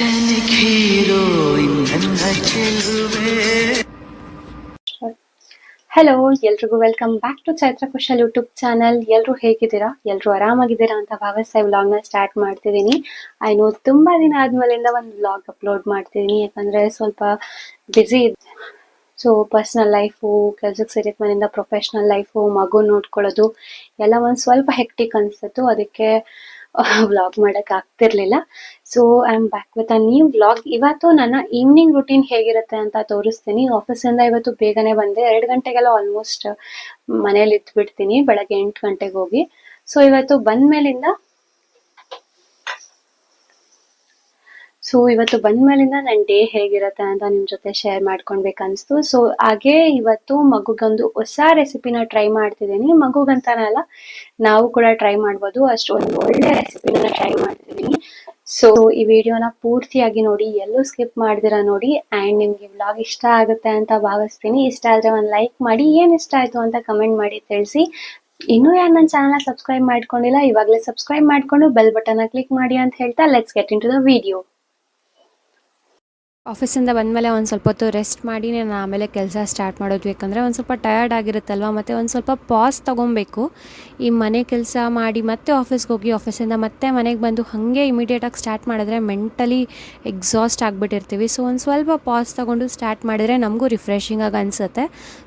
Titanic heroine ನನ್ನ ಚೆಲುವೆ. Hello, ಎಲ್ರಿಗೂ welcome back to Chaitra Kushal YouTube channel. ಎಲ್ಲರೂ ಹೇಗಿದ್ದೀರಾ? ಎಲ್ಲರೂ ಆರಾಮಾಗಿದ್ದೀರಾ ಅಂತ ಭಾವಿಸ್ತಾ ವ್ಲಾಗ್ನ ಸ್ಟಾರ್ಟ್ ಮಾಡ್ತಿದ್ದೀನಿ. ಐ ನೋ ತುಂಬಾ ದಿನ ಆದ್ಮೇಲಿಂದ ಒಂದು ವ್ಲಾಗ್ ಅಪ್ಲೋಡ್ ಮಾಡ್ತಿದ್ದೀನಿ, ಯಾಕಂದ್ರೆ ಸ್ವಲ್ಪ ಬ್ಯುಸಿ ಇದೆ. ಸೊ ಪರ್ಸ್ನಲ್ ಲೈಫು, ಕೆಲ್ಸಕ್ಕೆ ಸೇರಿದ ಮನೆಯಿಂದ ಪ್ರೊಫೆಷ್ನಲ್ ಲೈಫು, ಮಗು ನೋಡ್ಕೊಳ್ಳೋದು ಎಲ್ಲ ಒಂದು ಸ್ವಲ್ಪ ಹೆಕ್ಟಿಕ್ ಅನಿಸ್ತು. ಅದಕ್ಕೆ ವ್ಲಾಗ್ ಮಾಡಕ್ ಆಗ್ತಿರ್ಲಿಲ್ಲ. So I am back with a new vlog. ಇವತ್ತು ನನ್ನ ಈವ್ನಿಂಗ್ ರುಟೀನ್ ಹೇಗಿರುತ್ತೆ ಅಂತ ತೋರಿಸ್ತೀನಿ. ಆಫೀಸಿಂದ ಇವತ್ತು ಬೇಗನೆ ಬಂದೆ. 2 ಗಂಟೆಗೆಲ್ಲ ಆಲ್ಮೋಸ್ಟ್ ಮನೇಲಿ ಇದ್ಬಿಡ್ತೀನಿ, ಬೆಳಗ್ಗೆ 8 ಗಂಟೆಗೆ ಹೋಗಿ. ಸೊ ಇವತ್ತು ಬಂದ್ಮೇಲಿಂದ ನನ್ನ ಡೇ ಹೇಗಿರುತ್ತೆ ಅಂತ ನಿಮ್ ಜೊತೆ ಶೇರ್ ಮಾಡ್ಕೊಳ್ಬೇಕನ್ಸ್ತು. ಸೊ ಹಾಗೆ ಇವತ್ತು ಮಗುಗೊಂದು ಹೊಸ ರೆಸಿಪಿನ ಟ್ರೈ ಮಾಡ್ತಿದ್ದೀನಿ. ಮಗುಗಂತಾನೆ ಅಲ್ಲ, ನಾವು ಕೂಡ ಟ್ರೈ ಮಾಡ್ಬೋದು, ಅಷ್ಟು ಒಂದು ಒಳ್ಳೆ ರೆಸಿಪಿನ ಟ್ರೈ ಮಾಡ್ತಿದ್ದೀನಿ. ಸೊ ಈ ವಿಡಿಯೋನ ಪೂರ್ತಿಯಾಗಿ ನೋಡಿ, ಎಲ್ಲೂ ಸ್ಕಿಪ್ ಮಾಡ್ದಿರಾ ನೋಡಿ. ಅಂಡ್ ನಿಮ್ಗೆ ವ್ಲಾಗ್ ಇಷ್ಟ ಆಗುತ್ತೆ ಅಂತ ಭಾವಿಸ್ತೀನಿ. ಇಷ್ಟ ಆದ್ರೆ ಒಂದು ಲೈಕ್ ಮಾಡಿ, ಏನ್ ಇಷ್ಟ ಆಯ್ತು ಅಂತ ಕಮೆಂಟ್ ಮಾಡಿ ತಿಳಿಸಿ. ಇನ್ನೂ ಯಾರು ನನ್ನ ಚಾನಲ್ನ ಸಬ್ಸ್ಕ್ರೈಬ್ ಮಾಡ್ಕೊಂಡಿಲ್ಲ, ಇವಾಗಲೇ ಸಬ್ಸ್ಕ್ರೈಬ್ ಮಾಡ್ಕೊಂಡು ಬೆಲ್ ಬಟನ್ನ ಕ್ಲಿಕ್ ಮಾಡಿ ಅಂತ ಹೇಳ್ತಾ let's get into the video. ಆಫೀಸಿಂದ ಬಂದಮೇಲೆ ಒಂದು ಸ್ವಲ್ಪ ಹೊತ್ತು ರೆಸ್ಟ್ ಮಾಡಿ ನಾನು ಆಮೇಲೆ ಕೆಲಸ ಸ್ಟಾರ್ಟ್ ಮಾಡೋದು. ಯಾಕಂದರೆ ಒಂದು ಸ್ವಲ್ಪ ಟಯರ್ಡ್ ಆಗಿರುತ್ತಲ್ವ, ಮತ್ತು ಒಂದು ಸ್ವಲ್ಪ ಪಾಸ್ ತೊಗೊಬೇಕು. ಈ ಮನೆ ಕೆಲಸ ಮಾಡಿ ಮತ್ತೆ ಆಫೀಸ್ಗೆ ಹೋಗಿ, ಆಫೀಸಿಂದ ಮತ್ತೆ ಮನೆಗೆ ಬಂದು ಹಾಗೆ ಇಮಿಡಿಯೇಟಾಗಿ ಸ್ಟಾರ್ಟ್ ಮಾಡಿದ್ರೆ ಮೆಂಟಲಿ ಎಕ್ಸಾಸ್ಟ್ ಆಗಿಬಿಟ್ಟಿರ್ತೀವಿ. ಸೊ ಒಂದು ಸ್ವಲ್ಪ ಪಾಸ್ ತೊಗೊಂಡು ಸ್ಟಾರ್ಟ್ ಮಾಡಿದರೆ ನಮಗೂ ರಿಫ್ರೆಶಿಂಗಾಗಿ ಅನಿಸುತ್ತೆ.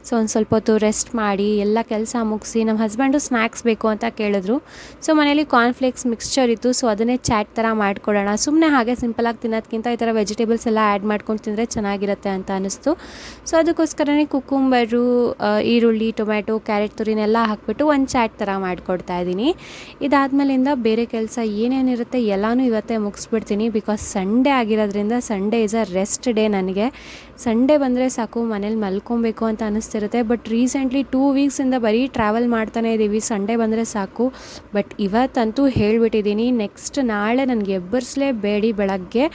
ಸೊ ಒಂದು ಸ್ವಲ್ಪ ಹೊತ್ತು ರೆಸ್ಟ್ ಮಾಡಿ ಎಲ್ಲ ಕೆಲಸ ಮುಗಿಸಿ, ನಮ್ಮ ಹಸ್ಬೆಂಡು ಸ್ನ್ಯಾಕ್ಸ್ ಬೇಕು ಅಂತ ಕೇಳಿದ್ರು. ಸೊ ಮನೇಲಿ ಕಾರ್ನ್ಫ್ಲೇಕ್ಸ್ ಮಿಕ್ಸ್ಚರ್ ಇತ್ತು, ಸೊ ಅದನ್ನೇ ಚಾಟ್ ಥರ ಮಾಡಿಕೊಡೋಣ. ಸುಮ್ಮನೆ ಹಾಗೆ ಸಿಂಪಲಾಗಿ ತಿನ್ನೋದಕ್ಕಿಂತ ಈ ಥರ ವೆಜಿಟೇಬಲ್ಸ್ ಎಲ್ಲ ಆ್ಯಡ್ ಮಾಡ್ಕೊಂಡು ತಿಂದರೆ ಚೆನ್ನಾಗಿರುತ್ತೆ ಅಂತ ಅನ್ನಿಸ್ತು. ಸೊ ಅದಕ್ಕೋಸ್ಕರನೇ ಕುಕುಂಬರು, ಈರುಳ್ಳಿ, ಟೊಮ್ಯಾಟೊ, ಕ್ಯಾರೆಟ್ ತುರಿನೆಲ್ಲ ಹಾಕ್ಬಿಟ್ಟು ಒಂದು ಚಾಟ್ ಥರ ಮಾಡಿಕೊಡ್ತಾ ಇದ್ದೀನಿ. ಇದಾದ್ಮೇಲಿಂದ ಬೇರೆ ಕೆಲಸ ಏನೇನಿರುತ್ತೆ ಎಲ್ಲನೂ ಇವತ್ತೇ ಮುಗಿಸ್ಬಿಡ್ತೀನಿ. ಬಿಕಾಸ್ ಸಂಡೇ ಆಗಿರೋದ್ರಿಂದ Sunday is a rest day ನನಗೆ. ಸಂಡೇ ಬಂದರೆ ಸಾಕು, ಮನೇಲಿ ಮಲ್ಕೊಬೇಕು ಅಂತ ಅನ್ನಿಸ್ತಿರುತ್ತೆ. ಬಟ್ ರೀಸೆಂಟ್ಲಿ 2 ವೀಕ್ಸಿಂದ ಬರೀ ಟ್ರಾವೆಲ್ ಮಾಡ್ತಾನೆ ಇದ್ದೀವಿ. ಸಂಡೇ ಬಂದರೆ ಸಾಕು. ಬಟ್ ಇವತ್ತಂತೂ ಹೇಳಿಬಿಟ್ಟಿದ್ದೀನಿ, ನೆಕ್ಸ್ಟ್ ನಾಳೆ ನನಗೆ ಎಬ್ಬರಿಸಲೇಬೇಡಿ. ಬೆಳಗ್ಗೆ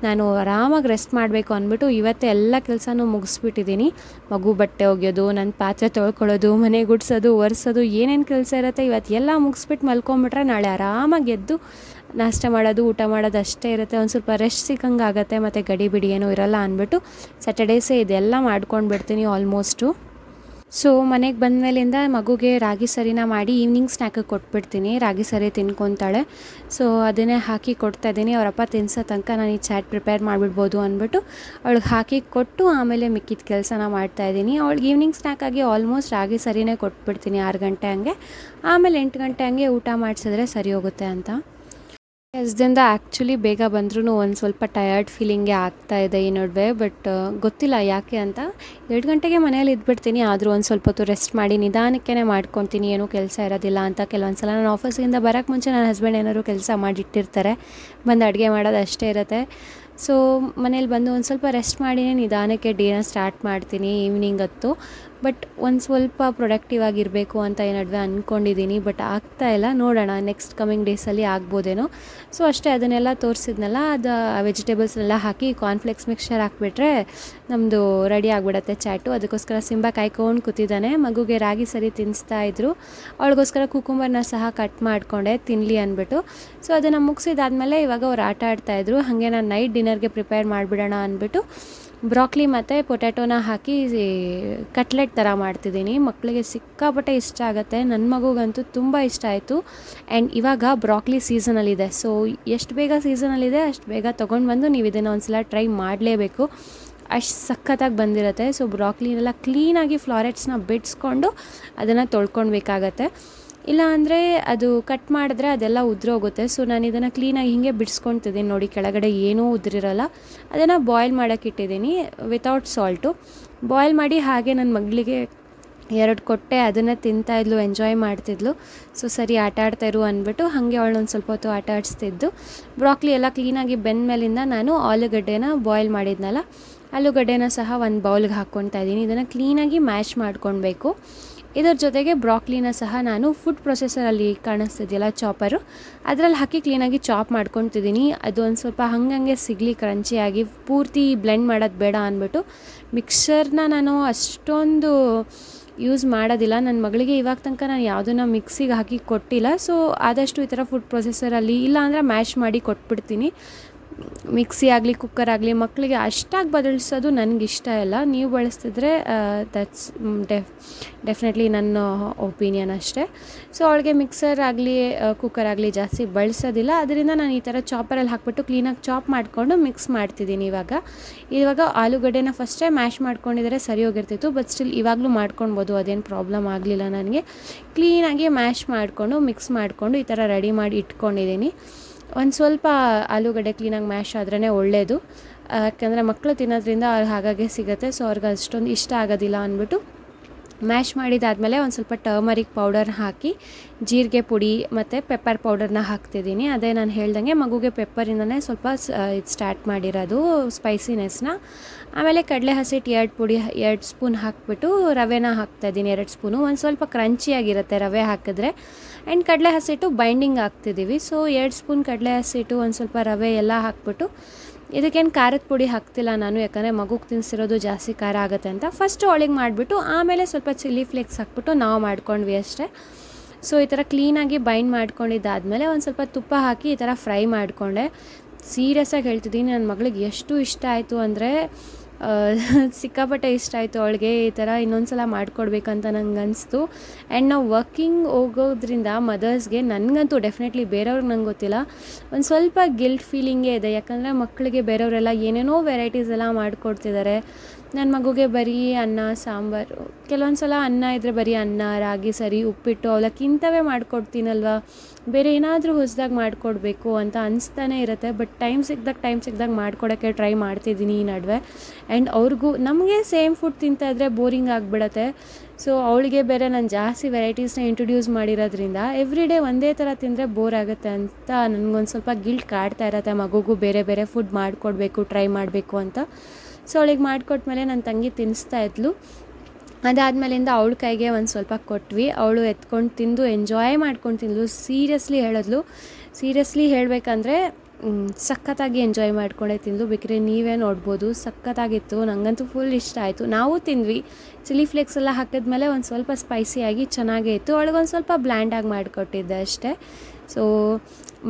ನಾನು ಆರಾಮಾಗಿ ರೆಸ್ಟ್ ಮಾಡಬೇಕು ಅಂದ್ಬಿಟ್ಟು ಇವತ್ತೇ ಎಲ್ಲ ಕೆಲಸನೂ ಮುಗಿಸ್ಬಿಟ್ಟಿದ್ದೀನಿ. ಮಗು ಬಟ್ಟೆ ಒಗೆಯೋದು, ನನ್ನ ಪಾತ್ರೆ ತೊಳ್ಕೊಳ್ಳೋದು, ಮನೆ ಗುಡಿಸೋದು, ಒರೆಸೋದು, ಏನೇನು ಕೆಲಸ ಇರುತ್ತೆ ಇವತ್ತು ಎಲ್ಲ ಮುಗಿಸ್ಬಿಟ್ಟು ಮಲ್ಕೊಂಬಿಟ್ರೆ ನಾಳೆ ಆರಾಮಾಗಿ ಎದ್ದು ನಾಷ್ಟ ಮಾಡೋದು, ಊಟ ಮಾಡೋದು ಅಷ್ಟೇ ಇರುತ್ತೆ. ಒಂದು ಸ್ವಲ್ಪ ರೆಸ್ಟ್ ಸಿಕ್ಕಂಗೆ ಆಗುತ್ತೆ, ಮತ್ತು ಗಡಿಬಿಡಿ ಏನೂ ಇರೋಲ್ಲ ಅಂದ್ಬಿಟ್ಟು ಸ್ಯಾಟರ್ಡೇಸೇ ಇದೆಲ್ಲ ಮಾಡ್ಕೊಂಡು ಬಿಡ್ತೀನಿ ಆಲ್ಮೋಸ್ಟು. ಸೊ ಮನೆಗೆ ಬಂದಮೇಲಿಂದ ಮಗುಗೆ ರಾಗಿ ಸರಿನ ಮಾಡಿ ಈವ್ನಿಂಗ್ ಸ್ನ್ಯಾಕಿಗೆ ಕೊಟ್ಬಿಡ್ತೀನಿ. ರಾಗಿ ಸರಿ ತಿನ್ಕೊತಾಳೆ. ಸೊ ಅದನ್ನೇ ಹಾಕಿ ಕೊಡ್ತಾಯಿದ್ದೀನಿ. ಅವರಪ್ಪ ತಿನ್ಸೋ ತನಕ ನಾನು ಈ ಚಾಟ್ ಪ್ರಿಪೇರ್ ಮಾಡಿಬಿಡ್ಬೋದು ಅಂದ್ಬಿಟ್ಟು ಅವಳಿಗೆ ಹಾಕಿ ಕೊಟ್ಟು ಆಮೇಲೆ ಮಿಕ್ಕಿದ ಕೆಲಸನ ಮಾಡ್ತಾಯಿದ್ದೀನಿ. ಅವಳಿಗೆ ಈವ್ನಿಂಗ್ ಸ್ನ್ಯಾಕಾಗಿ ಆಲ್ಮೋಸ್ಟ್ ರಾಗಿ ಸರಿನೇ ಕೊಟ್ಬಿಡ್ತೀನಿ 6 ಗಂಟೆ ಹಂಗೆ. ಆಮೇಲೆ 8 ಗಂಟೆ ಹಂಗೆ ಊಟ ಮಾಡಿಸಿದ್ರೆ ಸರಿ ಹೋಗುತ್ತೆ ಅಂತ. ಕೆಲಸದಿಂದ ಆ್ಯಕ್ಚುಲಿ ಬೇಗ ಬಂದ್ರೂ ಒಂದು ಸ್ವಲ್ಪ ಟಯರ್ಡ್ ಫೀಲಿಂಗೇ ಆಗ್ತಾಯಿದೆ ಈ ನಡುವೆ. ಬಟ್ ಗೊತ್ತಿಲ್ಲ ಯಾಕೆ ಅಂತ. 2 ಗಂಟೆಗೆ ಮನೇಲಿ ಇದ್ಬಿಡ್ತೀನಿ, ಆದರೂ ಒಂದು ಸ್ವಲ್ಪ ಹೊತ್ತು ರೆಸ್ಟ್ ಮಾಡಿ ನಿಧಾನಕ್ಕೆ ಮಾಡ್ಕೊತೀನಿ, ಏನೂ ಕೆಲಸ ಇರೋದಿಲ್ಲ ಅಂತ. ಕೆಲವೊಂದು ಸಲ ನಾನು ಆಫೀಸಿಂದ ಬರೋಕ್ಕೆ ಮುಂಚೆ ನನ್ನ ಹಸ್ಬೆಂಡ್ ಏನಾದ್ರು ಕೆಲಸ ಮಾಡಿಟ್ಟಿರ್ತಾರೆ, ಬಂದು ಅಡುಗೆ ಮಾಡೋದು ಅಷ್ಟೇ ಇರುತ್ತೆ. ಸೊ ಮನೇಲಿ ಬಂದು ಒಂದು ಸ್ವಲ್ಪ ರೆಸ್ಟ್ ಮಾಡಿನೇ ನಿಧಾನಕ್ಕೆ ಡೇನ ಸ್ಟಾರ್ಟ್ ಮಾಡ್ತೀನಿ ಈವ್ನಿಂಗ್ ಹೊತ್ತು. ಬಟ್ ಒಂದು ಸ್ವಲ್ಪ ಪ್ರೊಡಕ್ಟಿವ್ ಆಗಿರಬೇಕು ಅಂತ ಈ ನಡುವೆ ಅಂದ್ಕೊಂಡಿದ್ದೀನಿ. ಬಟ್ ಆಗ್ತಾಯಿಲ್ಲ, ನೋಡೋಣ ನೆಕ್ಸ್ಟ್ ಕಮಿಂಗ್ ಡೇಸಲ್ಲಿ ಆಗ್ಬೋದೇನೋ. ಸೊ ಅಷ್ಟೇ, ಅದನ್ನೆಲ್ಲ ತೋರಿಸಿದ್ನಲ್ಲ, ಅದು ವೆಜಿಟೇಬಲ್ಸ್ನೆಲ್ಲ ಹಾಕಿ ಕಾರ್ನ್ಫ್ಲೇಕ್ಸ್ ಮಿಕ್ಸ್ಚರ್ ಹಾಕಿಬಿಟ್ರೆ ನಮ್ಮದು ರೆಡಿ ಆಗಿಬಿಡತ್ತೆ ಚಾಟು. ಅದಕ್ಕೋಸ್ಕರ ಸಿಂಬಾ ಕಾಯ್ಕೊಂಡು ಕೂತಿದ್ದಾನೆ. ಮಗುಗೆ ರಾಗಿ ಸರಿ ತಿನ್ನಿಸ್ತಾಯಿದ್ರು. ಅವಳಿಗೋಸ್ಕರ ಕುಕುಂಬರ್ನ ಸಹ ಕಟ್ ಮಾಡಿಕೊಂಡೆ ತಿನ್ನಲಿ ಅಂದ್ಬಿಟ್ಟು. ಸೊ ಅದನ್ನು ಮುಗಿಸಿದಾದ್ಮೇಲೆ ಇವಾಗ ಅವ್ರು ಆಟ ಆಡ್ತಾಯಿದ್ರು. ಹಾಗೆ ನಾನು ನೈಟ್ ಡಿನ್ನರ್ಗೆ ಪ್ರಿಪೇರ್ ಮಾಡಿಬಿಡೋಣ ಅಂದ್ಬಿಟ್ಟು ಬ್ರಾಕ್ಲಿ ಮತ್ತು ಪೊಟ್ಯಾಟೋನ ಹಾಕಿ ಕಟ್ಲೆಟ್ ಥರ ಮಾಡ್ತಿದ್ದೀನಿ. ಮಕ್ಕಳಿಗೆ ಸಿಕ್ಕಾಪಟ್ಟೆ ಇಷ್ಟ ಆಗುತ್ತೆ. ನನ್ನ ಮಗುಗಂತೂ ತುಂಬ ಇಷ್ಟ ಆಯಿತು. ಆ್ಯಂಡ್ ಇವಾಗ ಬ್ರಾಕ್ಲಿ ಸೀಸನಲ್ಲಿದೆ. ಸೊ ಎಷ್ಟು ಬೇಗ ಸೀಸನಲ್ಲಿದೆ ಅಷ್ಟು ಬೇಗ ತೊಗೊಂಡು ಬಂದು ನೀವು ಇದನ್ನು ಒಂದು ಸಲ ಟ್ರೈ ಮಾಡಲೇಬೇಕು. ಅಷ್ಟು ಸಖತ್ತಾಗಿ ಬಂದಿರುತ್ತೆ. ಸೊ ಬ್ರಾಕ್ಲಿನೆಲ್ಲ ಕ್ಲೀನಾಗಿ ಫ್ಲಾರೆಟ್ಸ್ನ ಬಿಡಿಸ್ಕೊಂಡು ಅದನ್ನು ತೊಳ್ಕೊಳ್ಬೇಕಾಗತ್ತೆ. ಇಲ್ಲ ಅಂದರೆ ಅದು ಕಟ್ ಮಾಡಿದ್ರೆ ಅದೆಲ್ಲ ಉದುರೋಗುತ್ತೆ. ಸೊ ನಾನು ಇದನ್ನು ಕ್ಲೀನಾಗಿ ಹೀಗೆ ಬಿಡಿಸ್ಕೊತಿದ್ದೀನಿ ನೋಡಿ, ಕೆಳಗಡೆ ಏನೂ ಉದುರಿರಲ್ಲ. ಅದನ್ನು ಬಾಯ್ಲ್ ಮಾಡೋಕ್ಕೆ ಇಟ್ಟಿದ್ದೀನಿ ವಿತೌಟ್ ಸಾಲ್ಟು. ಬಾಯ್ಲ್ ಮಾಡಿ ಹಾಗೆ ನನ್ನ ಮಗಳಿಗೆ 2 ಕೊಟ್ಟೆ, ಅದನ್ನು ತಿಂತಾಯಿದ್ಲು, ಎಂಜಾಯ್ ಮಾಡ್ತಿದ್ಲು. ಸೊ ಸರಿ ಆಟ ಆಡ್ತಾಯಿರು ಅಂದ್ಬಿಟ್ಟು ಹಾಗೆ ಅವಳನ್ನೊಂದು ಸ್ವಲ್ಪ ಹೊತ್ತು ಆಟ ಆಡಿಸ್ತಿದ್ದು. ಬ್ರಾಕ್ಲಿ ಎಲ್ಲ ಕ್ಲೀನಾಗಿ ಬೆಂದಮೇಲಿಂದ ನಾನು ಆಲೂಗಡ್ಡೆನ ಬಾಯ್ಲ್ ಮಾಡಿದ್ನಲ್ಲ, ಆಲೂಗಡ್ಡೆನ ಸಹ ಒಂದು ಬೌಲ್ಗೆ ಹಾಕ್ಕೊತಾ ಇದ್ದೀನಿ. ಇದನ್ನು ಕ್ಲೀನಾಗಿ ಮ್ಯಾಶ್ ಮಾಡ್ಕೊಳ್ಬೇಕು. ಇದರ ಜೊತೆಗೆ ಬ್ರಾಕ್ಲಿನ ಸಹ ನಾನು ಫುಡ್ ಪ್ರೊಸೆಸರಲ್ಲಿ ಕಾಣಿಸ್ತಿದೆಯಲ್ಲ ಚಾಪರು, ಅದರಲ್ಲಿ ಹಾಕಿ ಕ್ಲೀನಾಗಿ ಚಾಪ್ ಮಾಡ್ಕೊತಿದ್ದೀನಿ. ಅದು ಒಂದು ಸ್ವಲ್ಪ ಹಂಗಂಗೆ ಸಿಗಲಿ ಕ್ರಂಚಿಯಾಗಿ, ಪೂರ್ತಿ ಬ್ಲೆಂಡ್ ಮಾಡೋದು ಬೇಡ ಅಂದ್ಬಿಟ್ಟು ಮಿಕ್ಸರ್ನ ನಾನು ಅಷ್ಟೊಂದು ಯೂಸ್ ಮಾಡೋದಿಲ್ಲ. ನನ್ನ ಮಗಳಿಗೆ ಇವಾಗ ತನಕ ನಾನು ಯಾವುದನ್ನು ಮಿಕ್ಸಿಗೆ ಹಾಕಿ ಕೊಟ್ಟಿಲ್ಲ. ಸೊ ಆದಷ್ಟು ಈ ಥರ ಫುಡ್ ಪ್ರೊಸೆಸರಲ್ಲಿ ಇಲ್ಲ ಅಂದರೆ ಮ್ಯಾಶ್ ಮಾಡಿ ಕೊಟ್ಬಿಡ್ತೀನಿ. ಮಿಕ್ಸಿ ಆಗಲಿ ಕುಕ್ಕರ್ ಆಗಲಿ ಮಕ್ಕಳಿಗೆ ಅಷ್ಟಾಗಿ ಬದಲಿಸೋದು ನನಗಿಷ್ಟ ಇಲ್ಲ. ನೀವು ಬಳಸ್ತಿದ್ರೆ ದಟ್ಸ್ ಡೆಫಿನೆಟ್ಲಿ ನನ್ನ ಒಪಿನಿಯನ್ ಅಷ್ಟೇ. ಸೊ ಅವಳಿಗೆ ಮಿಕ್ಸರ್ ಆಗಲಿ ಕುಕ್ಕರ್ ಆಗಲಿ ಜಾಸ್ತಿ ಬಳಸೋದಿಲ್ಲ. ಅದರಿಂದ ನಾನು ಈ ಥರ ಚಾಪರಲ್ಲಿ ಹಾಕ್ಬಿಟ್ಟು ಕ್ಲೀನಾಗಿ ಚಾಪ್ ಮಾಡಿಕೊಂಡು ಮಿಕ್ಸ್ ಮಾಡ್ತಿದ್ದೀನಿ. ಇವಾಗ ಆಲೂಗಡ್ಡೆನ ಫಸ್ಟೇ ಮ್ಯಾಶ್ ಮಾಡ್ಕೊಂಡಿದ್ರೆ ಸರಿ ಹೋಗಿರ್ತಿತ್ತು. ಬಟ್ ಸ್ಟಿಲ್ ಇವಾಗಲೂ ಮಾಡ್ಕೊಳ್ಬೋದು, ಅದೇನು ಪ್ರಾಬ್ಲಮ್ ಆಗಲಿಲ್ಲ ನನಗೆ. ಕ್ಲೀನಾಗಿ ಮ್ಯಾಶ್ ಮಾಡಿಕೊಂಡು ಮಿಕ್ಸ್ ಮಾಡಿಕೊಂಡು ಈ ಥರ ರೆಡಿ ಮಾಡಿ ಇಟ್ಕೊಂಡಿದ್ದೀನಿ. ಒಂದು ಸ್ವಲ್ಪ ಆಲೂಗಡ್ಡೆ ಕ್ಲೀನಾಗಿ ಮ್ಯಾಶ್ ಆದ್ರೇ ಒಳ್ಳೆಯದು, ಯಾಕೆಂದರೆ ಮಕ್ಕಳು ತಿನ್ನೋದ್ರಿಂದ ಅವ್ರು ಹಾಗಾಗೆ ಸಿಗುತ್ತೆ. ಸೊ ಅವ್ರಿಗೆ ಅಷ್ಟೊಂದು ಇಷ್ಟ ಆಗೋದಿಲ್ಲ ಅಂದ್ಬಿಟ್ಟು ಮ್ಯಾಶ್ ಮಾಡಿದಾದಮೇಲೆ ಒಂದು ಸ್ವಲ್ಪ ಟರ್ಮರಿಕ್ ಪೌಡರ್ ಹಾಕಿ ಜೀರಿಗೆ ಪುಡಿ ಮತ್ತು ಪೆಪ್ಪರ್ ಪೌಡರ್ನ ಹಾಕ್ತಿದ್ದೀನಿ. ಅದೇ ನಾನು ಹೇಳ್ದಂಗೆ ಮಗುಗೆ ಪೆಪ್ಪರಿಂದನೇ ಸ್ವಲ್ಪ ಇದು ಸ್ಟಾರ್ಟ್ ಮಾಡಿರೋದು ಸ್ಪೈಸಿನೆಸ್ನ. ಆಮೇಲೆ ಕಡಲೆ ಹಸಿಟ್ಟು 2 ಸ್ಪೂನ್ ಹಾಕಿಬಿಟ್ಟು ರವೆನ ಹಾಕ್ತಾಯಿದ್ದೀನಿ 2 ಸ್ಪೂನು. ಒಂದು ಸ್ವಲ್ಪ ಕ್ರಂಚಿಯಾಗಿರುತ್ತೆ ರವೆ ಹಾಕಿದ್ರೆ. ಆ್ಯಂಡ್ ಕಡಲೆ ಹಸಿಟ್ಟು ಬೈಂಡಿಂಗ್ ಹಾಕ್ತಿದ್ದೀವಿ. ಸೊ 2 ಸ್ಪೂನ್ ಕಡಲೆ ಹಸಿಟ್ಟು, ಒಂದು ಸ್ವಲ್ಪ ರವೆ ಎಲ್ಲ ಹಾಕ್ಬಿಟ್ಟು, ಇದಕ್ಕೇನು ಖಾರದ ಪುಡಿ ಹಾಕ್ತಿಲ್ಲ ನಾನು, ಯಾಕಂದರೆ ಮಗುಗೆ ತಿನ್ನಿಸಿರೋದು ಜಾಸ್ತಿ ಖಾರ ಆಗುತ್ತೆ ಅಂತ. ಫಸ್ಟು ಅವಳಿಗೆ ಮಾಡಿಬಿಟ್ಟು ಆಮೇಲೆ ಸ್ವಲ್ಪ ಚಿಲ್ಲಿ ಫ್ಲೇಕ್ಸ್ ಹಾಕ್ಬಿಟ್ಟು ನಾವು ಮಾಡ್ಕೊಂಡ್ವಿ ಅಷ್ಟೇ. ಸೊ ಈ ಥರ ಕ್ಲೀನಾಗಿ ಬೈಂಡ್ ಮಾಡ್ಕೊಂಡಿದ್ದಾದಮೇಲೆ ಒಂದು ಸ್ವಲ್ಪ ತುಪ್ಪ ಹಾಕಿ ಈ ಥರ ಫ್ರೈ ಮಾಡಿಕೊಂಡೆ. ಸೀರಿಯಸ್ಸಾಗಿ ಹೇಳ್ತಿದ್ದೀನಿ, ನನ್ನ ಮಗಳಿಗೆ ಎಷ್ಟು ಇಷ್ಟ ಆಯಿತು ಅಂದರೆ ಸಿಕ್ಕಾಪಟ್ಟೆ ಇಷ್ಟ ಆಯಿತು ಅವಳಿಗೆ. ಈ ಥರ ಇನ್ನೊಂದು ಸಲ ಮಾಡಿಕೊಡ್ಬೇಕಂತ ನಂಗೆ ಅನಿಸ್ತು. ಆ್ಯಂಡ್ ನಾವು ವರ್ಕಿಂಗ್ ಹೋಗೋದ್ರಿಂದ ಮದರ್ಸ್ಗೆ, ನನಗಂತೂ ಡೆಫಿನೆಟ್ಲಿ, ಬೇರೆಯವ್ರಿಗೆ ನಂಗೆ ಗೊತ್ತಿಲ್ಲ, ಒಂದು ಸ್ವಲ್ಪ ಗಿಲ್ಟ್ ಫೀಲಿಂಗೇ ಇದೆ. ಯಾಕಂದರೆ ಮಕ್ಕಳಿಗೆ ಬೇರೆಯವರೆಲ್ಲ ಏನೇನೋ ವೆರೈಟೀಸ್ ಎಲ್ಲ ಮಾಡಿಕೊಡ್ತಿದ್ದಾರೆ. ನನ್ನ ಮಗುಗೆ ಬರೀ ಅನ್ನ ಸಾಂಬಾರು, ಕೆಲವೊಂದು ಸಲ ಅನ್ನ ಇದ್ದರೆ ಬರೀ ಅನ್ನ, ರಾಗಿ ಸರಿ, ಉಪ್ಪಿಟ್ಟು, ಅವಲಕ್ಕಿ ಇಂಥವೇ ಮಾಡಿಕೊಡ್ತೀನಲ್ವ, ಬೇರೆ ಏನಾದರೂ ಹೊಸದಾಗಿ ಮಾಡಿಕೊಡ್ಬೇಕು ಅಂತ ಅನಿಸ್ತಾನೆ ಇರುತ್ತೆ. ಬಟ್ ಟೈಮ್ ಸಿಕ್ಕಿದಾಗ ಮಾಡಿಕೊಡೋಕ್ಕೆ ಟ್ರೈ ಮಾಡ್ತಿದ್ದೀನಿ ಈ ನಡುವೆ. ಆ್ಯಂಡ್ ಅವ್ರಿಗೂ ನಮಗೆ ಸೇಮ್ ಫುಡ್ ತಿಂತಾಯಿದ್ರೆ ಬೋರಿಂಗ್ ಆಗಿಬಿಡತ್ತೆ. ಸೊ ಅವಳಿಗೆ ಬೇರೆ ನಾನು ಜಾಸ್ತಿ ವೆರೈಟೀಸ್ನ ಇಂಟ್ರೊಡ್ಯೂಸ್ ಮಾಡಿರೋದ್ರಿಂದ ಎವ್ರಿ ಡೇ ಒಂದೇ ಥರ ತಿಂದರೆ ಬೋರ್ ಆಗುತ್ತೆ ಅಂತ ನನಗೊಂದು ಸ್ವಲ್ಪ ಗಿಲ್ಟ್ ಕಾಡ್ತಾ ಇರತ್ತೆ. ಮಗುಗೂ ಬೇರೆ ಬೇರೆ ಫುಡ್ ಮಾಡಿಕೊಡ್ಬೇಕು, ಟ್ರೈ ಮಾಡಬೇಕು ಅಂತ. ಸೊ ಅವಳಿಗೆ ಮಾಡಿಕೊಟ್ಮೇಲೆ ನನ್ನ ತಂಗಿ ತಿನ್ನಿಸ್ತಾ ಇದ್ಲು. ಅದಾದಮೇಲಿಂದ ಅವಳ ಕೈಗೆ ಒಂದು ಸ್ವಲ್ಪ ಕೊಟ್ವಿ. ಅವಳು ಎತ್ಕೊಂಡು ತಿಂದು ಎಂಜಾಯ್ ಮಾಡ್ಕೊಂಡು ತಿಂದಳು. ಸೀರಿಯಸ್ಲಿ ಹೇಳಬೇಕಂದ್ರೆ ಸಖತ್ತಾಗಿ ಎಂಜಾಯ್ ಮಾಡ್ಕೊಂಡೇ ತಿಂದು. ಬೇಕಿದ್ರೆ ನೀವೇ ನೋಡ್ಬೋದು, ಸಖತ್ತಾಗಿತ್ತು. ನನಗಂತೂ ಫುಲ್ ಇಷ್ಟ ಆಯಿತು. ನಾವು ತಿಂದ್ವಿ. ಚಿಲ್ಲಿ ಫ್ಲೇಕ್ಸ್ ಎಲ್ಲ ಹಾಕಿದ್ಮೇಲೆ ಒಂದು ಸ್ವಲ್ಪ ಸ್ಪೈಸಿಯಾಗಿ ಚೆನ್ನಾಗೇ ಇತ್ತು. ಅವಳಿಗೊಂದು ಸ್ವಲ್ಪ ಬ್ಲ್ಯಾಂಡಾಗಿ ಮಾಡಿಕೊಟ್ಟಿದ್ದೆ ಅಷ್ಟೇ. ಸೊ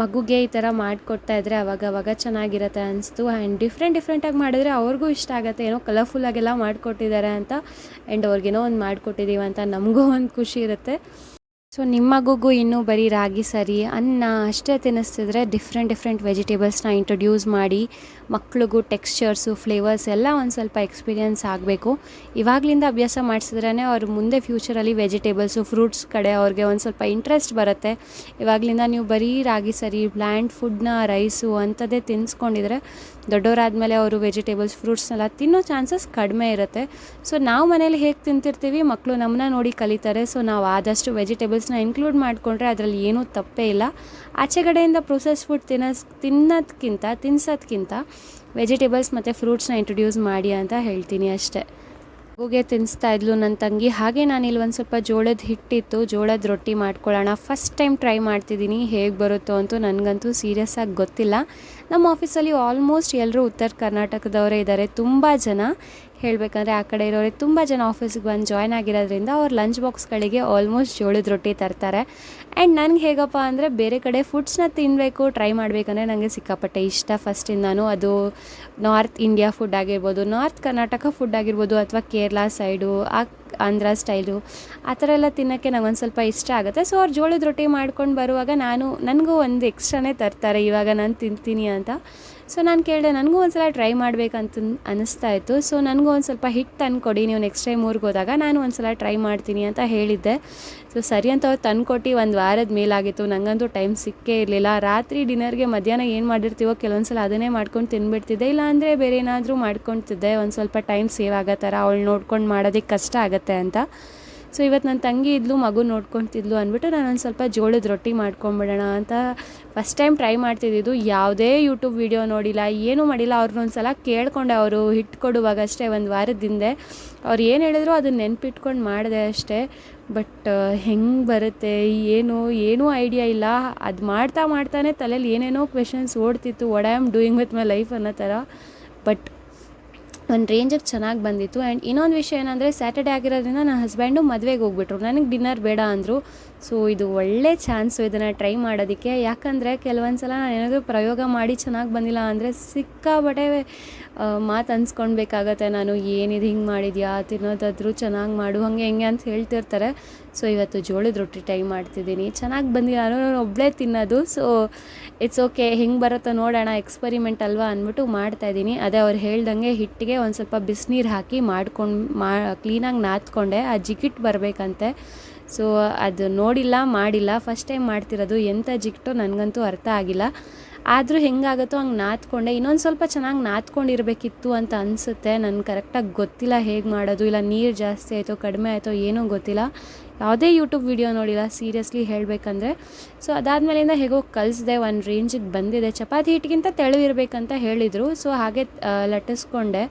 ಮಗುಗೆ ಈ ಥರ ಮಾಡಿಕೊಡ್ತಾಯಿದ್ರೆ ಅವಾಗವಾಗ ಚೆನ್ನಾಗಿರುತ್ತೆ ಅನಿಸ್ತು. ಆ್ಯಂಡ್ ಡಿಫ್ರೆಂಟಾಗಿ ಮಾಡಿದ್ರೆ ಅವ್ರಿಗೂ ಇಷ್ಟ ಆಗುತ್ತೆ. ಏನೋ ಕಲರ್ಫುಲ್ಲಾಗೆಲ್ಲ ಮಾಡಿಕೊಟ್ಟಿದ್ದಾರೆ ಅಂತ, ಆ್ಯಂಡ್ ಅವ್ರಿಗೇನೋ ಒಂದು ಮಾಡಿಕೊಟ್ಟಿದ್ದೀವಿ ಅಂತ ನಮಗೂ ಒಂದು ಖುಷಿ ಇರುತ್ತೆ. ಸೊ ನಿಮ್ಮ ಮಗುಗೂ ಇನ್ನೂ ಬರೀ ರಾಗಿ ಸರಿ, ಅನ್ನ ಅಷ್ಟೇ ತಿನ್ನಿಸ್ತಿದ್ರೆ ಡಿಫ್ರೆಂಟ್ ವೆಜಿಟೇಬಲ್ಸ್ನ ಇಂಟ್ರೊಡ್ಯೂಸ್ ಮಾಡಿ ಮಕ್ಳಿಗೂ ಟೆಕ್ಸ್ಚರ್ಸು, ಫ್ಲೇವರ್ಸ್ ಎಲ್ಲ ಒಂದು ಸ್ವಲ್ಪ ಎಕ್ಸ್ಪೀರಿಯೆನ್ಸ್ ಆಗಬೇಕು. ಇವಾಗಲಿಂದ ಅಭ್ಯಾಸ ಮಾಡಿಸಿದ್ರೇ ಅವ್ರು ಮುಂದೆ ಫ್ಯೂಚರಲ್ಲಿ ವೆಜಿಟೇಬಲ್ಸು, ಫ್ರೂಟ್ಸ್ ಕಡೆ ಅವ್ರಿಗೆ ಒಂದು ಸ್ವಲ್ಪ ಇಂಟ್ರೆಸ್ಟ್ ಬರುತ್ತೆ. ಇವಾಗಲಿಂದ ನೀವು ಬರೀ ರಾಗಿ ಸರಿ, ಬ್ಲ್ಯಾಂಡ್ ಫುಡ್ನ, ರೈಸು ಅಂಥದ್ದೇ ತಿನ್ನಿಸ್ಕೊಂಡಿದ್ರೆ ದೊಡ್ಡವರಾದಮೇಲೆ ಅವರು ವೆಜಿಟೇಬಲ್ಸ್, ಫ್ರೂಟ್ಸ್ನೆಲ್ಲ ತಿನ್ನೋ ಚಾನ್ಸಸ್ ಕಡಿಮೆ ಇರುತ್ತೆ. ಸೊ ನಾವು ಮನೇಲಿ ಹೇಗೆ ತಿಂತಿರ್ತೀವಿ, ಮಕ್ಕಳು ನಮ್ಮನ್ನ ನೋಡಿ ಕಲಿತಾರೆ. ಸೊ ನಾವು ಆದಷ್ಟು ವೆಜಿಟೇಬಲ್ಸ್ನ ಇನ್ಕ್ಲೂಡ್ ಮಾಡಿಕೊಂಡ್ರೆ ಅದರಲ್ಲಿ ಏನೂ ತಪ್ಪೇ ಇಲ್ಲ. ಆಚೆಗಡೆಯಿಂದ ಪ್ರೊಸೆಸ್ ಫುಡ್ ತಿನ್ಸೋದ್ಕಿಂತ ವೆಜಿಟೇಬಲ್ಸ್ ಮತ್ತು ಫ್ರೂಟ್ಸ್ನ ಇಂಟ್ರೊಡ್ಯೂಸ್ ಮಾಡಿ ಅಂತ ಹೇಳ್ತೀನಿ ಅಷ್ಟೇ. ಮಗುಗೆ ತಿನ್ನಿಸ್ತಾ ಇದ್ಲು ನನ್ನ ತಂಗಿ. ಹಾಗೆ ನಾನಿಲ್ಲಿ ಒಂದು ಸ್ವಲ್ಪ ಜೋಳದ ಹಿಟ್ಟಿತ್ತು, ಜೋಳದ ರೊಟ್ಟಿ ಮಾಡ್ಕೊಳ್ಳೋಣ. ಫಸ್ಟ್ ಟೈಮ್ ಟ್ರೈ ಮಾಡ್ತಿದ್ದೀನಿ, ಹೇಗೆ ಬರುತ್ತೋ ಅಂತೂ ನನಗಂತೂ ಸೀರಿಯಸ್ಸಾಗಿ ಗೊತ್ತಿಲ್ಲ. ನಮ್ಮ ಆಫೀಸಲ್ಲಿ ಆಲ್ಮೋಸ್ಟ್ ಎಲ್ಲರೂ ಉತ್ತರ ಕರ್ನಾಟಕದವರೇ ಇದ್ದಾರೆ. ತುಂಬ ಜನ ಹೇಳಬೇಕಂದ್ರೆ ಆ ಕಡೆ ಇರೋರೆ ತುಂಬ ಜನ ಆಫೀಸಿಗೆ ಬಂದು ಜಾಯ್ನ್ ಆಗಿರೋದ್ರಿಂದ ಅವ್ರ ಲಂಚ್ ಬಾಕ್ಸ್ಗಳಿಗೆ ಆಲ್ಮೋಸ್ಟ್ ಜೋಳದ ರೊಟ್ಟಿ ತರ್ತಾರೆ. ಆ್ಯಂಡ್ ನನಗೆ ಹೇಗಪ್ಪ ಅಂದರೆ ಬೇರೆ ಕಡೆ ಫುಡ್ಸ್ನ ತಿನ್ನಬೇಕು, ಟ್ರೈ ಮಾಡಬೇಕಂದ್ರೆ ನನಗೆ ಸಿಕ್ಕಾಪಟ್ಟೆ ಇಷ್ಟ ಫಸ್ಟಿಂದನೂ. ಅದು ನಾರ್ತ್ ಇಂಡಿಯಾ ಫುಡ್ ಆಗಿರ್ಬೋದು, ನಾರ್ತ್ ಕರ್ನಾಟಕ ಫುಡ್ ಆಗಿರ್ಬೋದು, ಅಥವಾ ಕೇರಳ ಸೈಡು, ಆಂಧ್ರ ಸ್ಟೈಲು, ಆ ಥರ ಎಲ್ಲ ತಿನ್ನೋಕ್ಕೆ ನಂಗೊಂದು ಸ್ವಲ್ಪ ಇಷ್ಟ ಆಗುತ್ತೆ. ಸೊ ಅವ್ರು ಜೋಳದ ರೊಟ್ಟಿ ಮಾಡ್ಕೊಂಡು ಬರುವಾಗ ನನಗೂ ಒಂದು ಎಕ್ಸ್ಟ್ರಾನೇ ತರ್ತಾರೆ ಇವಾಗ ನಾನು ತಿಂತೀನಿ ಅಂತ. ಸೊ ನಾನು ಕೇಳಿದೆ, ನನಗೂ ಒಂದು ಸಲ ಟ್ರೈ ಮಾಡಬೇಕಂತ ಅನ್ನಿಸ್ತಾ ಇತ್ತು. ಸೊ ನನಗೂ ಒಂದು ಸ್ವಲ್ಪ ಹಿಟ್ಟು ತಂದುಕೊಡಿ, ನೀವು ನೆಕ್ಸ್ಟ್ ಟೈಮ್ ಊರಿಗೆ ಹೋದಾಗ ನಾನು ಒಂದು ಸಲ ಟ್ರೈ ಮಾಡ್ತೀನಿ ಅಂತ ಹೇಳಿದ್ದೆ. ಸೊ ಸರಿ ಅಂತ ಅವ್ರು ತಂದುಕೊಟ್ಟು 1 ವಾರದ ಮೇಲಾಗಿತ್ತು. ನನಗಂತೂ ಟೈಮ್ ಸಿಕ್ಕೇ ಇರಲಿಲ್ಲ. ರಾತ್ರಿ ಡಿನ್ನರ್ಗೆ ಮಧ್ಯಾಹ್ನ ಏನು ಮಾಡಿರ್ತೀವೋ ಕೆಲವೊಂದು ಸಲ ಅದನ್ನೇ ಮಾಡ್ಕೊಂಡು ತಿಂದುಬಿಡ್ತಿದ್ದೆ. ಇಲ್ಲಾಂದರೆ ಬೇರೆ ಏನಾದರೂ ಮಾಡ್ಕೊತಿದ್ದೆ, ಒಂದು ಸ್ವಲ್ಪ ಟೈಮ್ ಸೇವ್ ಆಗೋ ಥರ, ಅವಳು ನೋಡ್ಕೊಂಡು ಮಾಡೋದಕ್ಕೆ ಕಷ್ಟ ಆಗುತ್ತೆ ಅಂತ. ಸೊ ಇವತ್ತು ನನ್ನ ತಂಗಿ ಇದ್ಲು, ಮಗು ನೋಡ್ಕೊತಿದ್ಲು ಅಂದ್ಬಿಟ್ಟು ನಾನು ಒಂದು ಸ್ವಲ್ಪ ಜೋಳದ ರೊಟ್ಟಿ ಮಾಡ್ಕೊಂಬಿಡೋಣ ಅಂತ ಫಸ್ಟ್ ಟೈಮ್ ಟ್ರೈ ಮಾಡ್ತಿದ್ದಿದ್ದು. ಯಾವುದೇ ಯೂಟ್ಯೂಬ್ ವೀಡಿಯೋ ನೋಡಿಲ್ಲ, ಏನೂ ಮಾಡಿಲ್ಲ. ಅವ್ರನ್ನೊಂದು ಸಲ ಕೇಳಿಕೊಂಡೆ, ಅವರು ಹಿಟ್ಟು ಕೊಡುವಾಗ ಅಷ್ಟೇ 1 ವಾರದ ಹಿಂದೆ. ಅವ್ರು ಏನು ಹೇಳಿದ್ರು ಅದನ್ನ ನೆನ್ಪಿಟ್ಕೊಂಡು ಮಾಡಿದೆ ಅಷ್ಟೇ. ಬಟ್ ಹೆಂಗೆ ಬರುತ್ತೆ ಏನೂ ಐಡಿಯಾ ಇಲ್ಲ. ಅದು ಮಾಡ್ತಾನೆ ತಲೆಯಲ್ಲಿ ಏನೇನೋ ಕ್ವೆಶನ್ಸ್ ಓಡ್ತಿತ್ತು, what I am doing with my life ಅನ್ನೋ ಥರ. ಬಟ್ ಒಂದು ರೇಂಜಿಗೆ ಚೆನ್ನಾಗಿ ಬಂದಿತ್ತು. ಆ್ಯಂಡ್ ಇನ್ನೊಂದು ವಿಷಯ ಏನಂದರೆ ಸ್ಯಾಟರ್ಡೇ ಆಗಿರೋದ್ರಿಂದ ನನ್ನ ಹಸ್ಬೆಂಡು ಮದುವೆಗೆ ಹೋಗ್ಬಿಟ್ರು, ನನಗೆ ಡಿನ್ನರ್ ಬೇಡ ಅಂದರು. ಸೊ ಇದು ಒಳ್ಳೆ ಚಾನ್ಸು ಇದನ್ನು ಟ್ರೈ ಮಾಡೋದಕ್ಕೆ. ಯಾಕಂದರೆ ಕೆಲವೊಂದು ಸಲ ನಾನು ಏನಾದರೂ ಪ್ರಯೋಗ ಮಾಡಿ ಚೆನ್ನಾಗಿ ಬಂದಿಲ್ಲ ಅಂದರೆ ಸಿಕ್ಕಾಬಟ್ಟೆ ಮಾತು ಅನ್ಸ್ಕೊಳ್ಬೇಕಾಗತ್ತೆ. ನಾನು ಏನಿದು ಹಿಂಗೆ ಮಾಡಿದ್ಯಾ, ತಿನ್ನೋದಾದರೂ ಚೆನ್ನಾಗಿ ಮಾಡು, ಹಾಗೆ ಹೆಂಗೆ ಅಂತ ಹೇಳ್ತಿರ್ತಾರೆ. ಸೊ ಇವತ್ತು ಜೋಳದ ರೊಟ್ಟಿ ಟ್ರೈ ಮಾಡ್ತಿದ್ದೀನಿ. ಚೆನ್ನಾಗಿ ಬಂದಿಲ್ಲ, ನಾನು ಒಬ್ಬಳೇ ತಿನ್ನೋದು. ಸೊ ಇಟ್ಸ್ ಓಕೆ, ಹೆಂಗೆ ಬರುತ್ತೋ ನೋಡೋಣ, ಎಕ್ಸ್ಪರಿಮೆಂಟ್ ಅಲ್ವಾ ಅಂದ್ಬಿಟ್ಟು ಮಾಡ್ತಾಯಿದ್ದೀನಿ. ಅದೇ ಅವ್ರು ಹೇಳ್ದಂಗೆ ಹಿಟ್ಟಿಗೆ ಒಂದು ಸ್ವಲ್ಪ ಬಿಸಿನೀರು ಹಾಕಿ ಕ್ಲೀನಾಗಿ ನಾದ್ಕೊಂಡೆ. ಆ ಜಿಗಿಟ್ ಬರಬೇಕಂತೆ. ಸೊ ಅದು ಮಾಡಿಲ್ಲ, ಫಸ್ಟ್ ಟೈಮ್ ಮಾಡ್ತಿರೋದು. ಎಂಥ ಜಿಗಿಟೋ ನನಗಂತೂ ಅರ್ಥ ಆಗಿಲ್ಲ. ಆದರೂ ಹೆಂಗಾಗುತ್ತೋ ಹಂಗೆ ನಾದ್ಕೊಂಡೆ. ಇನ್ನೊಂದು ಸ್ವಲ್ಪ ಚೆನ್ನಾಗಿ ನಾದ್ಕೊಂಡಿರಬೇಕಿತ್ತು ಅಂತ ಅನಿಸುತ್ತೆ. ನನಗೆ ಕರೆಕ್ಟಾಗಿ ಗೊತ್ತಿಲ್ಲ ಹೇಗೆ ಮಾಡೋದು, ಇಲ್ಲ ನೀರು ಜಾಸ್ತಿ ಆಯಿತೋ ಕಡಿಮೆ ಆಯಿತೋ ಏನೋ ಗೊತ್ತಿಲ್ಲ. ಯಾವುದೇ ಯೂಟ್ಯೂಬ್ ವಿಡಿಯೋ ನೋಡಿಲ್ಲ ಸೀರಿಯಸ್ಲಿ ಹೇಳಬೇಕಂದ್ರೆ. ಸೊ ಅದಾದಮೇಲಿಂದ ಹೇಗೋ ಕಲಿಸಿದೆ, ಒಂದು ರೇಂಜಿಗೆ ಬಂದಿದೆ. ಚಪಾತಿ ಹಿಟ್ಟಿಗಿಂತ ತೆಳು ಇರಬೇಕಂತ ಹೇಳಿದರು. ಸೊ ಹಾಗೆ ಲಟ್ಟಿಸ್ಕೊಂಡೆ.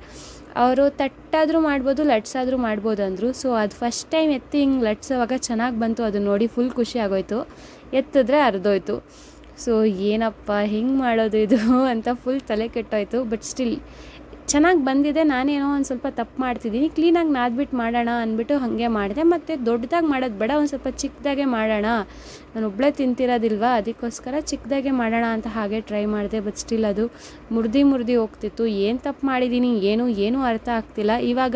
ಅವರು ತಟ್ಟಾದರೂ ಮಾಡ್ಬೋದು, ಲಟ್ಸಾದರೂ ಮಾಡ್ಬೋದು ಅಂದರು. ಸೊ ಅದು ಫಸ್ಟ್ ಟೈಮ್ ಎತ್ತಿ ಹಿಂಗೆ ಲಟ್ಸೋವಾಗ ಚೆನ್ನಾಗಿ ಬಂತು. ಅದು ನೋಡಿ ಫುಲ್ ಖುಷಿ ಆಗೋಯ್ತು. ಎತ್ತಿದ್ರೆ ಅರ್ಧೋಯ್ತು. ಸೊ ಏನಪ್ಪ ಹಿಂಗೆ ಮಾಡೋದು ಇದು ಅಂತ ಫುಲ್ ತಲೆ ಕೆಟ್ಟೋಯ್ತು. ಬಟ್ ಸ್ಟಿಲ್ ಚೆನ್ನಾಗಿ ಬಂದಿದೆ. ನಾನೇನೋ ಒಂದು ಸ್ವಲ್ಪ ತಪ್ಪು ಮಾಡ್ತಿದ್ದೀನಿ, ಕ್ಲೀನಾಗಿ ನಾದ್ಬಿಟ್ಟು ಮಾಡೋಣ ಅಂದ್ಬಿಟ್ಟು ಹಾಗೆ ಮಾಡಿದೆ. ಮತ್ತು ದೊಡ್ಡದಾಗಿ ಮಾಡೋದು ಬೇಡ, ಒಂದು ಸ್ವಲ್ಪ ಚಿಕ್ಕದಾಗೆ ಮಾಡೋಣ, ನಾನು ಒಬ್ಬಳೇ ತಿಂತಿರೋದಿಲ್ವ, ಅದಕ್ಕೋಸ್ಕರ ಚಿಕ್ಕದಾಗೆ ಮಾಡೋಣ ಅಂತ ಹಾಗೆ ಟ್ರೈ ಮಾಡಿದೆ. ಬಟ್ ಸ್ಟಿಲ್ ಅದು ಮುರಿದು ಹೋಗ್ತಿತ್ತು. ಏನು ತಪ್ಪು ಮಾಡಿದ್ದೀನಿ ಏನೂ ಅರ್ಥ ಆಗ್ತಿಲ್ಲ. ಇವಾಗ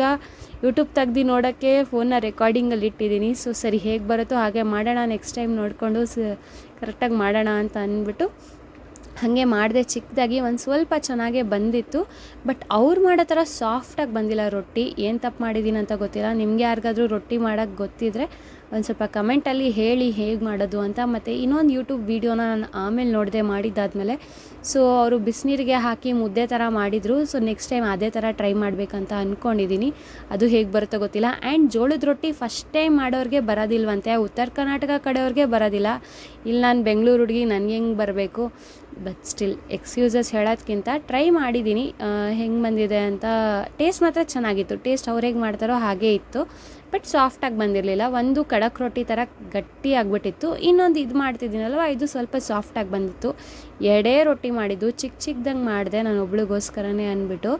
ಯೂಟ್ಯೂಬ್ ತೆಗ್ದು ನೋಡೋಕ್ಕೆ ಫೋನ್ನ ರೆಕಾರ್ಡಿಂಗಲ್ಲಿ ಇಟ್ಟಿದ್ದೀನಿ. ಸೊ ಸರಿ, ಹೇಗೆ ಬರುತ್ತೋ ಹಾಗೆ ಮಾಡೋಣ, ನೆಕ್ಸ್ಟ್ ಟೈಮ್ ನೋಡಿಕೊಂಡು ಕರೆಕ್ಟಾಗಿ ಮಾಡೋಣ ಅಂತ ಅಂದ್ಬಿಟ್ಟು ಹಾಗೆ ಮಾಡಿದೆ. ಚಿಕ್ಕದಾಗಿ ಒಂದು ಸ್ವಲ್ಪ ಚೆನ್ನಾಗೇ ಬಂದಿತ್ತು. ಬಟ್ ಅವ್ರು ಮಾಡೋ ಥರ ಸಾಫ್ಟಾಗಿ ಬಂದಿಲ್ಲ ರೊಟ್ಟಿ. ಏನು ತಪ್ಪು ಮಾಡಿದ್ದೀನಿ ಅಂತ ಗೊತ್ತಿಲ್ಲ. ನಿಮಗೆ ಯಾರಿಗಾದ್ರೂ ರೊಟ್ಟಿ ಮಾಡೋಕ್ಕೆ ಗೊತ್ತಿದ್ದರೆ ಒಂದು ಸ್ವಲ್ಪ ಕಮೆಂಟಲ್ಲಿ ಹೇಳಿ ಹೇಗೆ ಮಾಡೋದು ಅಂತ. ಮತ್ತು ಇನ್ನೊಂದು ಯೂಟ್ಯೂಬ್ ವೀಡಿಯೋನ ನಾನು ಆಮೇಲೆ ನೋಡಿದೆ ಮಾಡಿದ್ದಾದಮೇಲೆ. ಸೊ ಅವರು ಬಿಸಿನೀರಿಗೆ ಹಾಕಿ ಮುದ್ದೆ ಥರ ಮಾಡಿದರು. ಸೊ ನೆಕ್ಸ್ಟ್ ಟೈಮ್ ಅದೇ ಥರ ಟ್ರೈ ಮಾಡಬೇಕಂತ ಅಂದ್ಕೊಂಡಿದ್ದೀನಿ. ಅದು ಹೇಗೆ ಬರುತ್ತೋ ಗೊತ್ತಿಲ್ಲ. ಆ್ಯಂಡ್ ಜೋಳದ ರೊಟ್ಟಿ ಫಸ್ಟ್ ಟೈಮ್ ಮಾಡೋರಿಗೆ ಬರೋದಿಲ್ವಂತೆ, ಉತ್ತರ ಕರ್ನಾಟಕ ಕಡೆಯವ್ರಿಗೆ ಬರೋದಿಲ್ಲ. ಇಲ್ಲಿ ನಾನು ಬೆಂಗಳೂರು ಹುಡುಗಿ, ನನಗೆ ಹೆಂಗೆ ಬರಬೇಕು. ಬಟ್ ಸ್ಟಿಲ್ ಎಕ್ಸ್ಕ್ಯೂಸಸ್ ಹೇಳೋದಕ್ಕಿಂತ ಟ್ರೈ ಮಾಡಿದ್ದೀನಿ ಹೆಂಗೆ ಬಂದಿದೆ ಅಂತ. ಟೇಸ್ಟ್ ಮಾತ್ರ ಚೆನ್ನಾಗಿತ್ತು. ಟೇಸ್ಟ್ ಅವ್ರು ಹೇಗೆ ಮಾಡ್ತಾರೋ ಹಾಗೇ ಇತ್ತು. ಬಟ್ ಸಾಫ್ಟಾಗಿ ಬಂದಿರಲಿಲ್ಲ. ಒಂದು ಕಡಕ್ ರೊಟ್ಟಿ ಥರ ಗಟ್ಟಿ ಆಗಿಬಿಟ್ಟಿತ್ತು. ಇನ್ನೊಂದು ಇದು ಮಾಡ್ತಿದ್ದೀನಲ್ವ, ಇದು ಸ್ವಲ್ಪ ಸಾಫ್ಟಾಗಿ ಬಂದಿತ್ತು. ಎರಡೇ ರೊಟ್ಟಿ ಮಾಡಿದ್ದು, ಚಿಕ್ಕದಂಗೆ ಮಾಡಿದೆ ನಾನು ಒಬ್ಳಿಗೋಸ್ಕರನೇ ಅಂದ್ಬಿಟ್ಟು.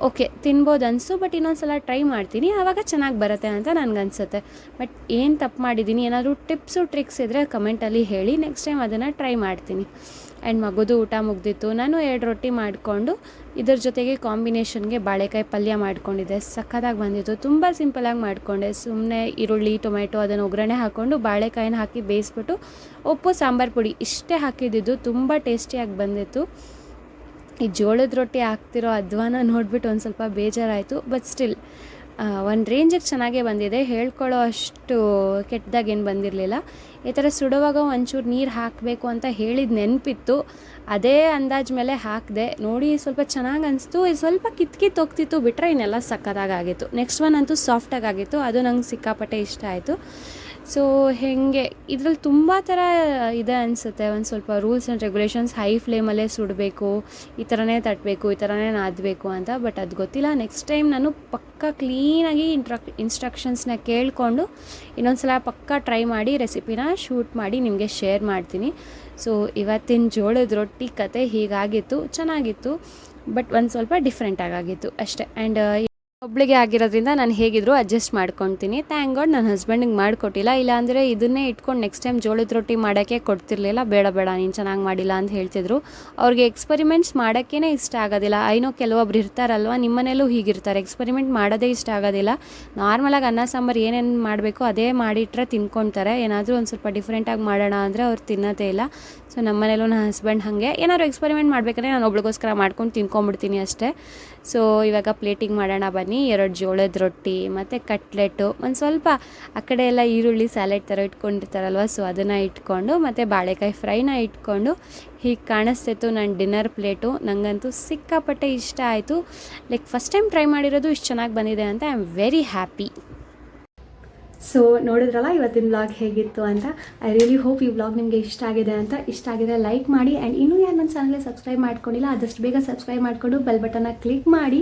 ಓಕೆ ತಿನ್ಬೋದು ಅನಿಸ್ತು. ಬಟ್ ಇನ್ನೊಂದು ಸಲ ಟ್ರೈ ಮಾಡ್ತೀನಿ, ಆವಾಗ ಚೆನ್ನಾಗಿ ಬರುತ್ತೆ ಅಂತ ನನಗನ್ಸುತ್ತೆ. ಬಟ್ ಏನು ತಪ್ಪು ಮಾಡಿದ್ದೀನಿ, ಏನಾದರೂ ಟಿಪ್ಸು ಟ್ರಿಕ್ಸ್ ಇದ್ದರೆ ಕಮೆಂಟಲ್ಲಿ ಹೇಳಿ, ನೆಕ್ಸ್ಟ್ ಟೈಮ್ ಅದನ್ನು ಟ್ರೈ ಮಾಡ್ತೀನಿ. ಆ್ಯಂಡ್ ಮಗುದು ಊಟ ಮುಗ್ದಿತ್ತು. ನಾನು 2 ರೊಟ್ಟಿ ಮಾಡಿಕೊಂಡು ಇದ್ರ ಜೊತೆಗೆ ಕಾಂಬಿನೇಷನ್ಗೆ ಬಾಳೆಕಾಯಿ ಪಲ್ಯ ಮಾಡ್ಕೊಂಡಿದ್ದೆ. ಸಖತ್ತಾಗಿ ಬಂದಿತ್ತು. ತುಂಬ ಸಿಂಪಲಾಗಿ ಮಾಡಿಕೊಂಡೆ. ಸುಮ್ಮನೆ ಈರುಳ್ಳಿ ಟೊಮೆಟೊ ಅದನ್ನು ಒಗ್ಗರಣೆ ಹಾಕ್ಕೊಂಡು ಬಾಳೆಕಾಯಿನ ಹಾಕಿ ಬೇಯಿಸ್ಬಿಟ್ಟು ಉಪ್ಪು ಸಾಂಬಾರು ಪುಡಿ ಇಷ್ಟೇ ಹಾಕಿದ್ದು. ತುಂಬ ಟೇಸ್ಟಿಯಾಗಿ ಬಂದಿತ್ತು. ಈ ಜೋಳದ ರೊಟ್ಟಿ ಹಾಕ್ತಿರೋ ಅಧ್ವಾನ ನೋಡಿಬಿಟ್ಟು ಒಂದು ಸ್ವಲ್ಪ ಬೇಜಾರಾಯಿತು. ಬಟ್ ಸ್ಟಿಲ್ ಒಂದು ರೇಂಜಿಗೆ ಚೆನ್ನಾಗೇ ಬಂದಿದೆ. ಹೇಳ್ಕೊಳ್ಳೋ ಅಷ್ಟು ಕೆಟ್ಟದಾಗೇನು ಬಂದಿರಲಿಲ್ಲ. ಈ ಥರ ಸುಡುವಾಗ ಒಂಚೂರು ನೀರು ಹಾಕಬೇಕು ಅಂತ ಹೇಳಿದ ನೆನಪಿತ್ತು. ಅದೇ ಅಂದಾಜು ಮೇಲೆ ಹಾಕಿದೆ. ನೋಡಿ ಸ್ವಲ್ಪ ಚೆನ್ನಾಗಿ ಅನಿಸ್ತು. ಸ್ವಲ್ಪ ಕಿತ್ತು ಹೋಗ್ತಿತ್ತು, ಬಿಟ್ಟರೆ ಇನ್ನೆಲ್ಲ ಸಕ್ಕತ್ತಾಗಿತ್ತು. ನೆಕ್ಸ್ಟ್ ಒನ್ ಅಂತೂ ಸಾಫ್ಟಾಗಿ ಆಗಿತ್ತು. ಅದು ನಂಗೆ ಸಿಕ್ಕಾಪಟ್ಟೆ ಇಷ್ಟ ಆಯಿತು. ಸೊ ಹೇಗೆ ಇದರಲ್ಲಿ ತುಂಬ ಥರ ಇದೆ ಅನಿಸುತ್ತೆ. ಒಂದು ಸ್ವಲ್ಪ ರೂಲ್ಸ್ ಆ್ಯಂಡ್ ರೆಗ್ಯುಲೇಷನ್ಸ್, ಹೈ ಫ್ಲೇಮಲ್ಲೇ ಸುಡಬೇಕು, ಈ ಥರನೇ ತಟ್ಟಬೇಕು, ಈ ಥರನೇ ನಾದಬೇಕು ಅಂತ. ಬಟ್ ಅದು ಗೊತ್ತಿಲ್ಲ. ನೆಕ್ಸ್ಟ್ ಟೈಮ್ ನಾನು ಪಕ್ಕ ಕ್ಲೀನಾಗಿ ಇನ್ಸ್ಟ್ರಕ್ಷನ್ಸ್ನ ಕೇಳಿಕೊಂಡು ಇನ್ನೊಂದು ಸಲ ಪಕ್ಕ ಟ್ರೈ ಮಾಡಿ ರೆಸಿಪಿನ ಶೂಟ್ ಮಾಡಿ ನಿಮಗೆ ಶೇರ್ ಮಾಡ್ತೀನಿ. ಸೊ ಇವತ್ತಿನ ಜೋಳದ ರೊಟ್ಟಿ ಕತೆ ಹೀಗಾಗಿತ್ತು. ಚೆನ್ನಾಗಿತ್ತು. ಬಟ್ ಒಂದು ಸ್ವಲ್ಪ ಡಿಫ್ರೆಂಟಾಗಿತ್ತು ಅಷ್ಟೇ. ಆ್ಯಂಡ್ ಒಬ್ಳಿಗೆ ಆಗಿರೋದ್ರಿಂದ ನಾನು ಹೇಗಿದ್ರು ಅಡ್ಜಸ್ಟ್ ಮಾಡ್ಕೊತೀನಿ. ಥ್ಯಾಂಕ್ ಗಾಡ್ ನನ್ನ ಹಸ್ಬೆಂಡಿಗೆ ಮಾಡಿಕೊಟ್ಟಿಲ್ಲ. ಇಲ್ಲಾಂದರೆ ಇದನ್ನೇ ಇಟ್ಕೊಂಡು ನೆಕ್ಸ್ಟ್ ಟೈಮ್ ಜೋಳದ ರೊಟ್ಟಿ ಮಾಡೋಕ್ಕೆ ಕೊಡ್ತಿರ್ಲಿಲ್ಲ. ಬೇಡ ನೀನು ಚೆನ್ನಾಗಿ ಮಾಡಿಲ್ಲ ಅಂತ ಹೇಳ್ತಿದ್ರು. ಅವ್ರಿಗೆ ಎಕ್ಸ್ಪರಿಮೆಂಟ್ಸ್ ಮಾಡೋಕ್ಕೇ ಇಷ್ಟ ಆಗೋದಿಲ್ಲ. ಐನೋ ಕೆಲವೊಬ್ರು ಇರ್ತಾರಲ್ವ, ನಿಮ್ಮನೇಲೂ ಹೀಗಿರ್ತಾರೆ, ಎಕ್ಸ್ಪರಿಮೆಂಟ್ ಮಾಡೋದೇ ಇಷ್ಟ ಆಗೋದಿಲ್ಲ. ನಾರ್ಮಲಾಗಿ ಅನ್ನ ಸಾಂಬಾರು ಏನೇನು ಮಾಡಬೇಕು ಅದೇ ಮಾಡಿಟ್ರೆ ತಿನ್ಕೊತಾರೆ. ಏನಾದರೂ ಒಂದು ಸ್ವಲ್ಪ ಡಿಫ್ರೆಂಟಾಗಿ ಮಾಡೋಣ ಅಂದರೆ ಅವ್ರು ತಿನ್ನೋದೇ ಇಲ್ಲ. ಸೊ ನಮ್ಮನೇಲೂ ನನ್ನ ಹಸ್ಬೆಂಡ್ ಹಾಗೆ ಏನಾದ್ರು ಎಕ್ಸ್ಪರಿಮೆಂಟ್ ಮಾಡಬೇಕಂದ್ರೆ ನಾನು ಒಬ್ಳಿಗೋಸ್ಕರ ಮಾಡ್ಕೊಂಡು ತಿನ್ಕೊಂಬಿಡ್ತೀನಿ ಅಷ್ಟೇ. ಸೊ ಇವಾಗ ಪ್ಲೇಟಿಂಗ್ ಮಾಡೋಣ ಬನ್ನಿ. 2 ಜೋಳದ ರೊಟ್ಟಿ ಮತ್ತು ಕಟ್ಲೆಟು, ಒಂದು ಸ್ವಲ್ಪ ಆ ಕಡೆ ಎಲ್ಲ ಈರುಳ್ಳಿ ಸ್ಯಾಲೆಡ್ ಥರ ಇಟ್ಕೊಂಡಿರ್ತಾರಲ್ವ, ಸೊ ಅದನ್ನು ಇಟ್ಕೊಂಡು ಮತ್ತು ಬಾಳೆಕಾಯಿ ಫ್ರೈನ ಇಟ್ಕೊಂಡು ಹೀಗೆ ಕಾಣಿಸ್ತಿತ್ತು ನನ್ನ ಡಿನ್ನರ್ ಪ್ಲೇಟು. ನನಗಂತೂ ಸಿಕ್ಕಾಪಟ್ಟೆ ಇಷ್ಟ ಆಯಿತು. ಲೈಕ್ ಫಸ್ಟ್ ಟೈಮ್ ಟ್ರೈ ಮಾಡಿರೋದು ಇಷ್ಟು ಚೆನ್ನಾಗಿ ಬಂದಿದೆ ಅಂತ I am very happy. So ನೋಡಿದ್ರಲ್ಲ ಇವತ್ತಿನ ವ್ಲಾಗ್ ಹೇಗಿತ್ತು ಅಂತ. ಐ ರಿಯಲಿ ಹೋಪ್ ಈ ವ್ಲಾಗ್ ನಿಮಗೆ ಇಷ್ಟ ಆಗಿದೆ ಅಂತ. ಇಷ್ಟ ಆಗಿದ್ರೆ ಲೈಕ್ ಮಾಡಿ. ಆ್ಯಂಡ್ ಇನ್ನೂ ಯಾರು ನನ್ನ ಚಾನಲ್ಗೆ ಸಬ್ಸ್ಕ್ರೈಬ್ ಮಾಡ್ಕೊಂಡಿಲ್ಲ ಆದಷ್ಟು ಬೇಗ ಸಬ್ಸ್ಕ್ರೈಬ್ ಮಾಡಿಕೊಂಡು ಬೆಲ್ ಬಟನ್ನ ಕ್ಲಿಕ್ ಮಾಡಿ.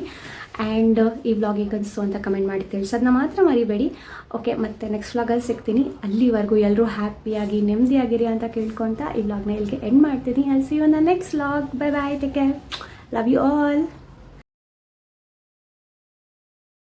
ಆ್ಯಂಡ್ ಈ ವ್ಲಾಗ್ ಹೇಗೆ ಅನಿಸ್ತು ಅಂತ ಕಮೆಂಟ್ ಮಾಡಿ ತಿಳಿಸೋದನ್ನ ಮಾತ್ರ ಮರಿಬೇಡಿ. ಓಕೆ, ಮತ್ತೆ ನೆಕ್ಸ್ಟ್ ವ್ಲಾಗಲ್ಲಿ ಸಿಗ್ತೀನಿ. ಅಲ್ಲಿವರೆಗೂ ಎಲ್ಲರೂ ಹ್ಯಾಪಿಯಾಗಿ ನೆಮ್ಮದಿಯಾಗಿರಿ ಅಂತ ಕೇಳ್ಕೊತ ಈ ವ್ಲಾಗ್ನ ಇಲ್ಲಿಗೆ ಎಂಡ್ ಮಾಡ್ತೀನಿ. I see you in the next vlog. Bye bye, take care, love you all.